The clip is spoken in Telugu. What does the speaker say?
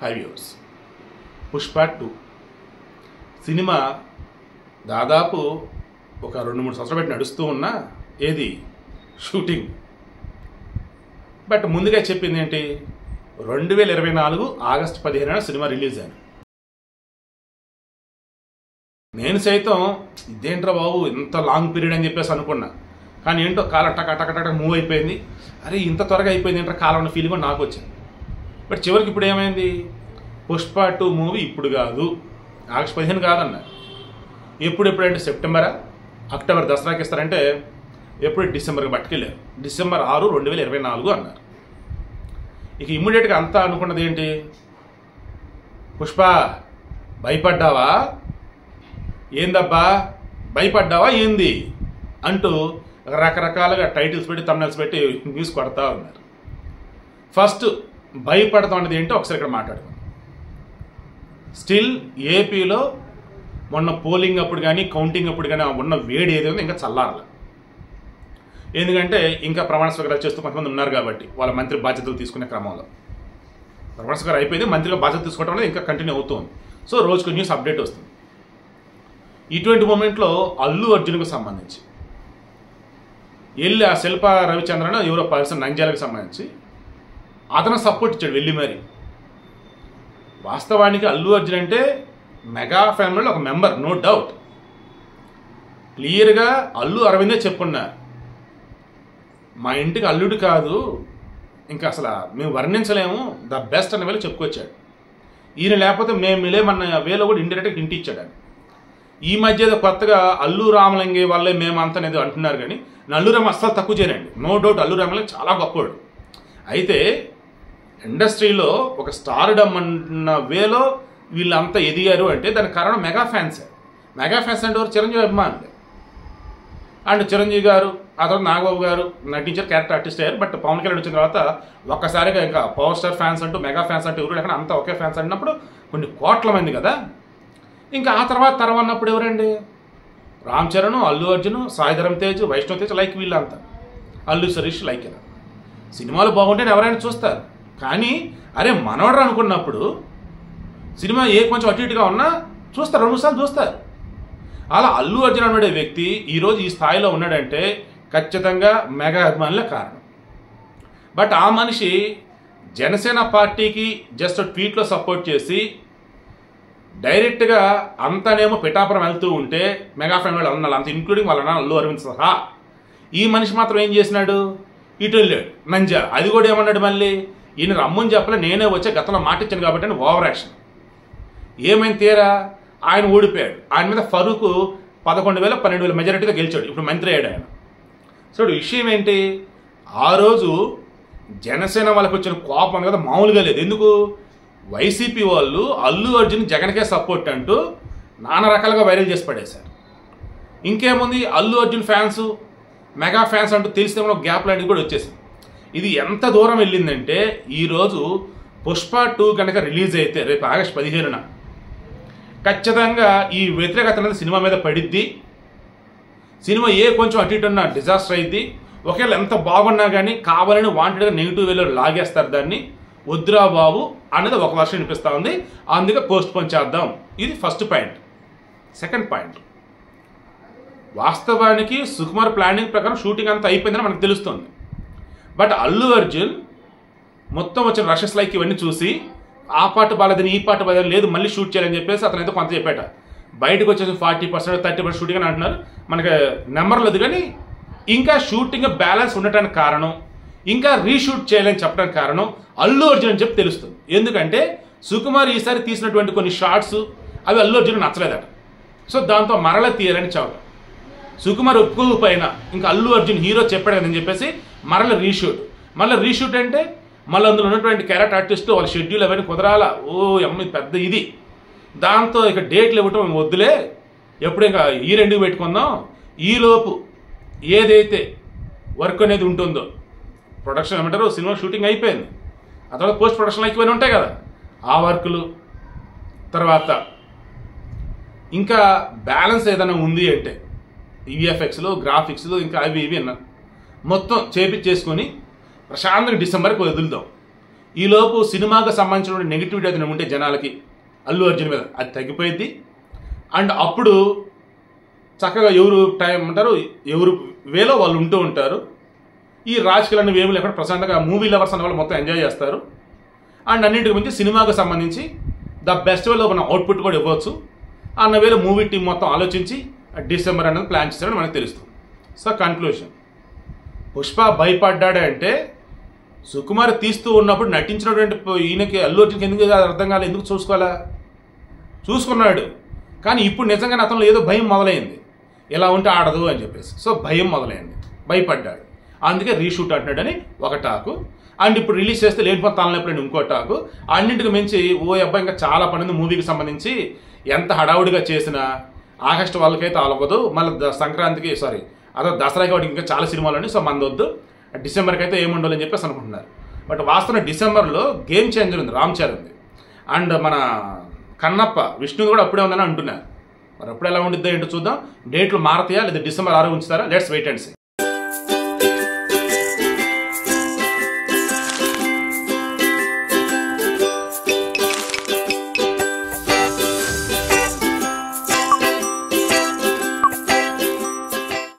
హై వ్యూవర్స్, పుష్ప 2 సినిమా దాదాపు ఒక 2-3 సంవత్సరాలు పెట్టి నడుస్తూ ఉన్నా ఏది షూటింగ్. బట్ ముందుగా చెప్పింది ఏంటి, 2024 ఆగస్టు 15న సినిమా రిలీజ్ అయింది. నేను సైతం ఇదేంట్రా బాబు ఇంత లాంగ్ పీరియడ్ అని చెప్పేసి అనుకున్నా. కానీ ఏంటో కాలం టక మూవ్ అయిపోయింది. అరే ఇంత త్వరగా అయిపోయింది ఏంట్రా కాలం అన్న ఫీలింగ్ నాకు వచ్చింది. బట్ చివరికి ఇప్పుడు ఏమైంది, పుష్ప 2 మూవీ ఇప్పుడు కాదు, ఆగస్టు 15 కాదన్నారు. ఎప్పుడంటే సెప్టెంబరా అక్టోబర్ దసరాకి ఇస్తారంటే ఎప్పుడు డిసెంబర్కి పట్టుకెళ్ళారు. డిసెంబర్ 6, 2024 అన్నారు. ఇక ఇమ్మీడియట్గా అంతా అనుకున్నది ఏంటి, పుష్ప భయపడ్డావా ఏందబ్బా, భయపడ్డావా ఏంది అంటూ రకరకాలుగా టైటిల్స్ పెట్టి థంబ్నెయిల్స్ పెట్టి న్యూస్ కొడతా ఉన్నారు. ఫస్ట్ భయపడతాం అనేది ఏంటో ఒకసారి ఇక్కడ మాట్లాడుకుందాం. స్టిల్ ఏపీలో మొన్న పోలింగ్ అప్పుడు కానీ కౌంటింగ్ అప్పుడు కానీ ఉన్న వేడి ఏదో ఇంకా చల్లారాలి. ఎందుకంటే ఇంకా ప్రమాణ స్వీకారాలు చేస్తూ కొంతమంది ఉన్నారు కాబట్టి వాళ్ళ మంత్రి బాధ్యతలు తీసుకునే క్రమంలో ప్రమాణ స్వీకారం అయిపోయింది, మంత్రిగా బాధ్యత తీసుకోవడం అనేది ఇంకా కంటిన్యూ అవుతుంది. సో రోజుకు న్యూస్ అప్డేట్ వస్తుంది. ఇటువంటి మూమెంట్లో అల్లు అర్జున్కు సంబంధించి వెళ్ళి ఆ శిల్ప రవిచంద్రన్ ఎవరో పర్సన్ నంద్యాలకు సంబంధించి అతను సపోర్ట్ ఇచ్చాడు వెళ్ళి. మరి వాస్తవానికి అల్లు అర్జున్ అంటే మెగా ఫ్యామిలీలో ఒక మెంబర్, నో డౌట్. క్లియర్గా అల్లు అరవిందే చెప్పున్నారు, మా ఇంటికి అల్లుడు కాదు ఇంకా అసలు మేము వర్ణించలేము, ద బెస్ట్ అనే వేళ చెప్పుకొచ్చాడు. ఈయన లేకపోతే మేము లేమన్న వేలో కూడా ఇండైరెక్ట్గా హింట్ ఇచ్చాడు. ఈ మధ్య ఏదో కొత్తగా అల్లు రామలింగే వాళ్ళే మేమంతా అనేది అంటున్నారు. కానీ అల్లు రామ అస్సలు తక్కువ చేయరండి, నో డౌట్. అల్లు రామలింగ చాలా గొప్పవాడు. అయితే ఇండస్ట్రీలో ఒక స్టార్డమ్ అన్న వేలో వీళ్ళంతా ఎదిగారు అంటే దానికి కారణం మెగా ఫ్యాన్సే. మెగా ఫ్యాన్స్ అంటే ఎవరు, చిరంజీవి అభిమానులు. అండ్ చిరంజీవి గారు ఆ తర్వాత నాగబాబు గారు నటించారు, క్యారెక్టర్ ఆర్టిస్ట్ అయ్యారు. బట్ పవన్ కళ్యాణ్ వచ్చిన తర్వాత ఒక్కసారిగా ఇంకా పవర్ స్టార్ ఫ్యాన్స్ అంటూ మెగా ఫ్యాన్స్ అంటూ ఎవరు లేకుండా అంతా ఒకే ఫ్యాన్స్ అన్నప్పుడు కొన్ని కోట్ల మంది కదా. ఇంకా ఆ తర్వాత అన్నప్పుడు ఎవరండి, రామ్ చరణ్, అల్లు అర్జున్, సాయిధరం తేజ్, వైష్ణవ్ తేజ్, లైక్ వీళ్ళంతా, అల్లు శరీష్ లైక్ ఇలా. సినిమాలు బాగుంటేనే ఎవరైనా చూస్తారు. కానీ అరే మనవడరా అనుకున్నప్పుడు సినిమా ఏ కొంచెం అటు ఇటుగా ఉన్నా చూస్తారు, 2 సార్లు చూస్తారు. అలా అల్లు అర్జున్ అనే వ్యక్తి ఈరోజు ఈ స్థాయిలో ఉన్నాడంటే ఖచ్చితంగా మెగా అభిమానులే కారణం. బట్ ఆ మనిషి జనసేన పార్టీకి జస్ట్ ట్వీట్లో సపోర్ట్ చేసి డైరెక్ట్గా అంతానేమో పిఠాపురం వెళ్తూ ఉంటే మెగా ఫ్యామిలీ అన్నారు, అంత ఇంక్లూడింగ్ వాళ్ళ నాన్న అల్లు అరవింద్ సహా. ఈ మనిషి మాత్రం ఏం చేసినాడు, ఇటు వెళ్ళాడు నంజా. అది కూడా ఏమన్నాడు, మళ్ళీ ఈయన రమ్మని చెప్పలే, నేనే వచ్చే గతంలో మాట ఇచ్చాను కాబట్టి అని ఓవర్ యాక్షన్. ఏమైంది తీరా, ఆయన ఓడిపోయాడు. ఆయన మీద ఫరూక్ 11,000, 12,000 మెజారిటీగా గెలిచాడు. ఇప్పుడు మంత్రి అయ్యాడు ఆయన. సో విషయం ఏంటి, ఆ రోజు జనసేన వాళ్ళకి వచ్చిన కోపం కదా మామూలుగా లేదు. ఎందుకు, వైసీపీ వాళ్ళు అల్లు అర్జున్ జగన్కే సపోర్ట్ అంటూ నానా రకాలుగా వైరల్ చేసి పడేశారు. ఇంకేముంది, Allu Arjun fans mega fans అంటూ తెలిస్తే మన గ్యాప్ లాంటిది కూడా వచ్చేసింది. ఇది ఎంత దూరం వెళ్ళిందంటే ఈరోజు పుష్ప 2 కనుక రిలీజ్ అయితే రేపు ఆగస్టు 15న ఖచ్చితంగా ఈ వ్యతిరేకత అనేది సినిమా మీద పడిద్ది. సినిమా ఏ కొంచెం అటు ఇటు ఉన్న డిజాస్టర్ అయింది. ఒకవేళ ఎంత బాగున్నా కానీ కావాలని వాంటెడ్గా నెగిటివ్ వేలో లాగేస్తారు దాన్ని. వద్దురా బాబు అనేది ఒక వర్షం వినిపిస్తూ ఉంది, అందుకే పోస్ట్ పోన్ చేద్దాం. ఇది ఫస్ట్ పాయింట్. సెకండ్ పాయింట్, వాస్తవానికి సుకుమార్ ప్లానింగ్ ప్రకారం షూటింగ్ అంతా అయిపోయిందని మనకు తెలుస్తుంది. బట్ అల్లు అర్జున్ మొత్తం వచ్చిన రషెస్ లైక్ ఇవన్నీ చూసి ఆ పాట బాలేదని ఈ పాట బాలేదని లేదు మళ్ళీ షూట్ చేయాలని చెప్పేసి అతను అయితే కొంత చెప్పాట. బయటకు వచ్చేసి 40%, 30% షూటింగ్ అని అంటున్నారు. మనకి నెంబర్ లేదు. కానీ ఇంకా షూటింగ్ బ్యాలెన్స్ ఉండటానికి కారణం, ఇంకా రీషూట్ చేయాలని చెప్పడానికి కారణం అల్లు అర్జున్ అని చెప్పి తెలుస్తుంది. ఎందుకంటే సుకుమార్ ఈసారి తీసినటువంటి కొన్ని షార్ట్స్ అవి అల్లు అర్జున్ నచ్చలేదట. సో దాంతో మరల తీయాలని చెప్పారు. సుకుమార్ ఒప్పుకోకపోయినా ఇంకా అల్లు అర్జున్ హీరో చెప్పాడు కదని చెప్పేసి మరల రీషూట్. మళ్ళీ రీషూట్ అంటే మళ్ళీ అందులో ఉన్నటువంటి క్యారెక్టర్ ఆర్టిస్టు వాళ్ళ షెడ్యూల్ అవన్నీ కుదరాలా. ఓ అమ్మ పెద్ద ఇది. దాంతో ఇక డేట్లు ఇవ్వటం వద్దులే, ఎప్పుడు ఇంకా ఈ 2 పెట్టుకుందాం. ఈలోపు ఏదైతే వర్క్ అనేది ఉంటుందో, ప్రొడక్షన్ ఏమంటారు, సినిమా షూటింగ్ అయిపోయింది, ఆ తర్వాత పోస్ట్ ప్రొడక్షన్ లైక్ ఇవన్నీ ఉంటాయి కదా, ఆ వర్కులు తర్వాత ఇంకా బ్యాలెన్స్ ఏదైనా ఉంది అంటే విఎఫ్ఎక్స్లో, గ్రాఫిక్స్లో ఇంకా అవి ఇవి అన్నారు మొత్తం చేపించేసుకొని ప్రశాంతంగా డిసెంబర్కి వదులుదాం. ఈలోపు సినిమాకి సంబంధించిన నెగిటివిటీ అది ఉంటే జనాలకి అల్లు అర్జున్ మీద అది తగ్గిపోయింది. అండ్ అప్పుడు చక్కగా ఎవరు టైం అంటారు, ఎవరు వేలో వాళ్ళు ఉంటూ ఉంటారు. ఈ రాజకీయాలను ఏమి లేకుండా ప్రశాంతంగా మూవీ లవర్స్ అన్న వాళ్ళు మొత్తం ఎంజాయ్ చేస్తారు. అండ్ అన్నింటికి మించి సినిమాకి సంబంధించి ద బెస్ట్ వేలో మన అవుట్పుట్ కూడా ఇవ్వచ్చు అన్న వేళ మూవీ టీం మొత్తం ఆలోచించి డిసెంబర్ అనేది ప్లాన్ చేస్తారని మనకు తెలుస్తుంది. సో కన్క్లూషన్, పుష్ప భయపడ్డాడే అంటే సుకుమార్ తీస్తూ ఉన్నప్పుడు నటించినటువంటి ఈయనకి అల్లు అర్జున్కి ఎందుకు అర్థం కాలేదు, ఎందుకు చూసుకున్నాడు. కానీ ఇప్పుడు నిజంగానే అతను ఏదో భయం మొదలైంది, ఇలా ఉంటే ఆడదు అని చెప్పేసి. సో భయం మొదలైంది, భయపడ్డాడు. అందుకే రీషూట్ అంటున్నాడని ఒక టాకు. అండ్ ఇప్పుడు రిలీజ్ చేస్తే లేనిపోతే తలనొప్పి ఇంకో టాకు. అన్నింటికి మించి అబ్బాయి ఇంకా చాలా పని మూవీకి సంబంధించి ఎంత హడావుడిగా చేసినా ఆగస్టు వాళ్ళకైతే అవ్వదు. మళ్ళీ సంక్రాంతికి అదో దసరాకి వాడికి ఇంకా చాలా సినిమాలు ఉన్నాయి. సో మందొద్దు, డిసెంబర్కి అయితే ఏముండాలని చెప్పేసి అనుకుంటున్నారు. బట్ వాస్తవం డిసెంబర్లో గేమ్ చేంజర్ ఉంది రామ్ చరణ్ది. అండ్ మన కన్నప్ప విష్ణు కూడా అప్పుడే ఉందని అంటున్నారు. మరి అప్పుడు ఎలా ఉండిద్దో ఏంటో చూద్దాం. డేట్లు మారతాయా లేదా డిసెంబర్ 6 ఉంచుతారా? Let's wait and see.